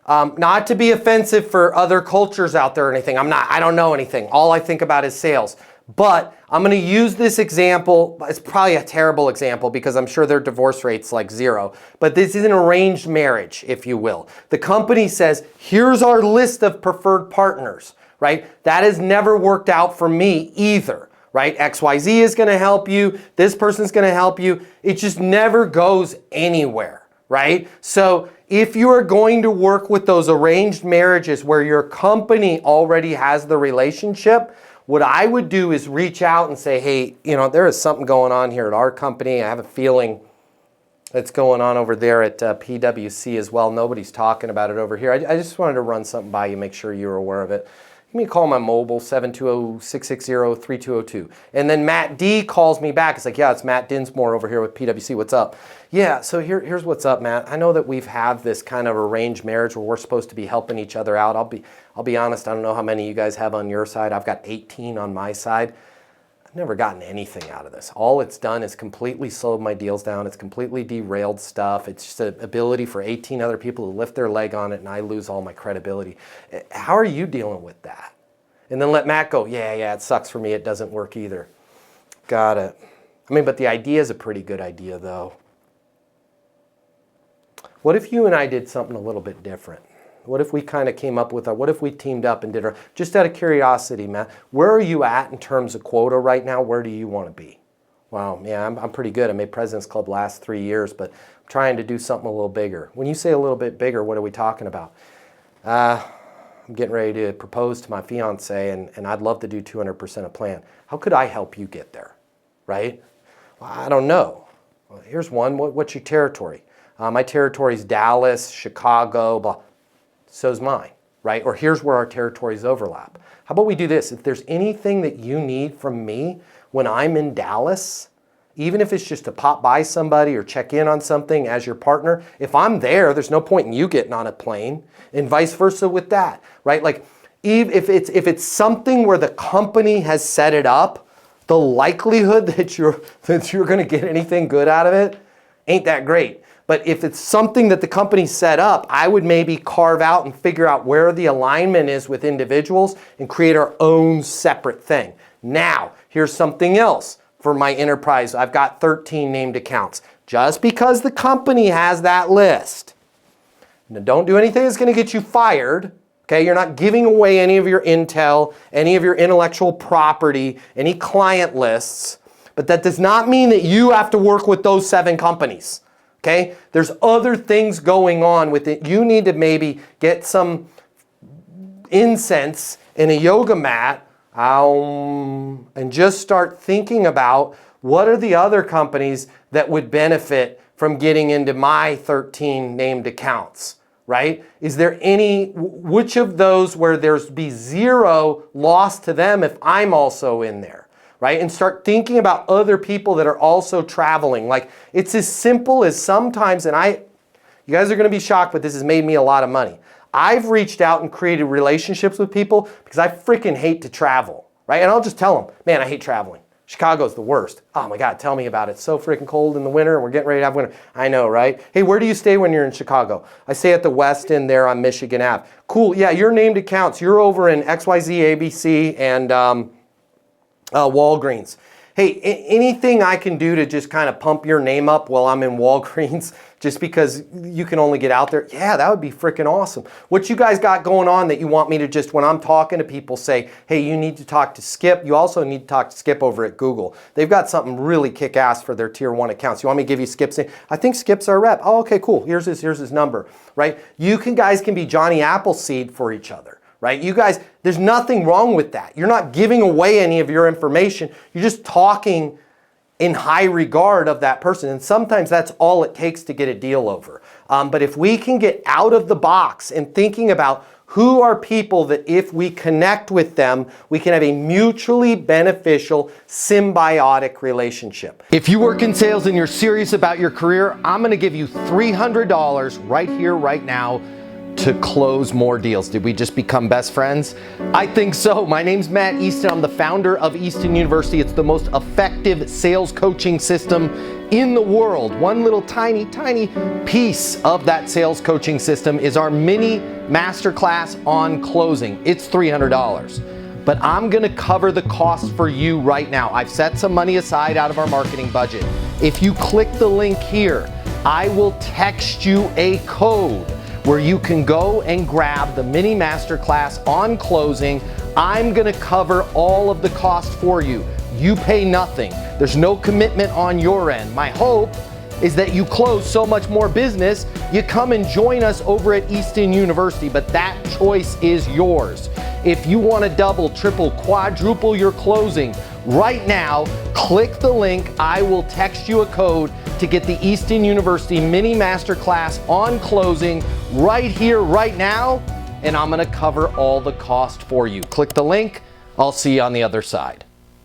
Not to be offensive for other cultures out there or anything. I don't know anything. All I think about is sales. But I'm going to use this example. It's probably a terrible example because I'm sure their divorce rate's like 0. But this is an arranged marriage, if you will. The company says, here's our list of preferred partners, right? That has never worked out for me either, right? XYZ is going to help you. This person's going to help you. It just never goes anywhere, right? So if you are going to work with those arranged marriages where your company already has the relationship, what I would do is reach out and say, hey, there is something going on here at our company. I have a feeling it's going on over there at PwC as well. Nobody's talking about it over here. I just wanted to run something by you, make sure you were aware of it. Give me a call on my mobile, 720-660-3202. And then Matt D calls me back. It's like, yeah, it's Matt Dinsmore over here with PwC. What's up? Yeah, so here's what's up, Matt. I know that we've had this kind of arranged marriage where we're supposed to be helping each other out. I'll be honest, I don't know how many you guys have on your side. I've got 18 on my side. I've never gotten anything out of this. All it's done is completely slowed my deals down. It's completely derailed stuff. It's just an ability for 18 other people to lift their leg on it, and I lose all my credibility. How are you dealing with that? And then let Matt go, yeah, it sucks for me. It doesn't work either. Got it. But the idea is a pretty good idea, though. What if you and I did something a little bit different? What if we kind of came up with what if we teamed up and did just out of curiosity, Matt, where are you at in terms of quota right now? Where do you want to be? Wow, yeah, I'm pretty good. I made President's Club last 3 years, but I'm trying to do something a little bigger. When you say a little bit bigger, what are we talking about? I'm getting ready to propose to my fiance, and I'd love to do 200% of plan. How could I help you get there, right? Well, I don't know. Well, here's one. What's your territory? My territory is Dallas, Chicago, blah. So's mine, right? Or here's where our territories overlap. How about we do this? If there's anything that you need from me when I'm in Dallas, even if it's just to pop by somebody or check in on something as your partner, if I'm there, there's no point in you getting on a plane, and vice versa with that, right? Like if it's something where the company has set it up, the likelihood that you're going to get anything good out of it ain't that great. But if it's something that the company set up, I would maybe carve out and figure out where the alignment is with individuals and create our own separate thing. Now, here's something else for my enterprise. I've got 13 named accounts. Just because the company has that list, now don't do anything that's going to get you fired. Okay, you're not giving away any of your intel, any of your intellectual property, any client lists. But that does not mean that you have to work with those 7 companies. Okay, there's other things going on with it. You need to maybe get some incense and a yoga mat and just start thinking about what are the other companies that would benefit from getting into my 13 named accounts, right? Is there which of those where there's be 0 loss to them if I'm also in there? Right? And start thinking about other people that are also traveling. Like it's as simple as sometimes, you guys are going to be shocked, but this has made me a lot of money. I've reached out and created relationships with people because I freaking hate to travel, right? And I'll just tell them, man, I hate traveling. Chicago's the worst. Oh my God, tell me about it. It's so freaking cold in the winter and we're getting ready to have winter. I know, right? Hey, where do you stay when you're in Chicago? I stay at the West End there on Michigan Ave. Cool, yeah, your named accounts. You're over in XYZ, ABC, and Walgreens. Hey, anything I can do to just kind of pump your name up while I'm in Walgreens just because you can only get out there? Yeah, that would be freaking awesome. What you guys got going on that you want me to just, when I'm talking to people, say, hey, you need to talk to Skip. You also need to talk to Skip over at Google. They've got something really kick-ass for their tier 1 accounts. You want me to give you Skip's name? I think Skip's our rep. Oh, okay, cool. Here's his number, right? Guys can be Johnny Appleseed for each other. Right? You guys, there's nothing wrong with that. You're not giving away any of your information. You're just talking in high regard of that person. And sometimes that's all it takes to get a deal over. But if we can get out of the box and thinking about who are people that if we connect with them, we can have a mutually beneficial, symbiotic relationship. If you work in sales and you're serious about your career, I'm going to give you $300 right here, right now, to close more deals? Did we just become best friends? I think so. My name's Matt Easton. I'm the founder of Easton University. It's the most effective sales coaching system in the world. One little tiny piece of that sales coaching system is our mini masterclass on closing. It's $300. But I'm gonna cover the cost for you right now. I've set some money aside out of our marketing budget. If you click the link here, I will text you a code where you can go and grab the mini masterclass on closing. I'm gonna cover all of the cost for you. You pay nothing. There's no commitment on your end. My hope is that you close so much more business, you come and join us over at Easton University, but that choice is yours. If you want to double, triple, quadruple your closing right now, click the link. I will text you a code to get the Easton University Mini Masterclass on closing right here, right now, and I'm going to cover all the cost for you. Click the link. I'll see you on the other side.